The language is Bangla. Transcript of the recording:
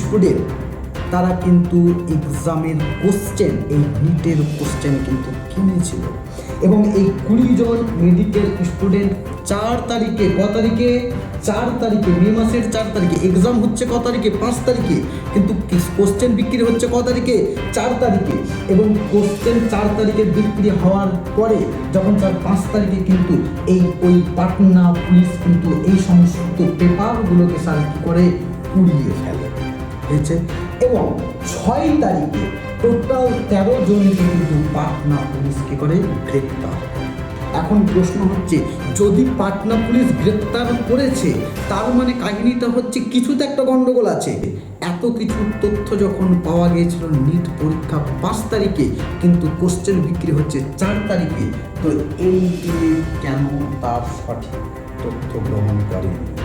স্টুডেন্ট তারা কিন্তু এক্সামের কোশ্চেন, এই নিটের কোশ্চেন কিন্তু কিনেছিল এবং এই 20 জন মেডিকেল স্টুডেন্ট 4 তারিখে, ক তারিখে, 4 তারিখে, মে মাসের 4 তারিখে, এক্সাম হচ্ছে ক তারিখে, 5 তারিখে, কিন্তু কোশ্চেন বিক্রি হচ্ছে ক তারিখে, 4 তারিখে, এবং কোশ্চেন 4 তারিখে বিক্রি হওয়ার পরে যখন 5 তারিখে কিন্তু ওই পাটনা পুলিশ কিন্তু এই সমস্ত পেপারগুলোকে স্যার কী করে উড়িয়ে ফেলে হয়েছে। এবং 6 তারিখে টোটাল 13 জনকে কিন্তু পাটনা পুলিশ কী করে গ্রেপ্তার। এখন প্রশ্ন হচ্ছে, যদি পাটনা পুলিশ গ্রেপ্তার করেছে তার মানে কাহিনীটা হচ্ছে কিছু তো একটা গন্ডগোল আছে। এত কিছু তথ্য যখন পাওয়া গিয়েছিল নিট পরীক্ষা 5 তারিখে, কিন্তু কোশ্চেন বিক্রি হচ্ছে 4 তারিখে, তো এই কেন তার সঠিক তথ্য গ্রহণ করেনি?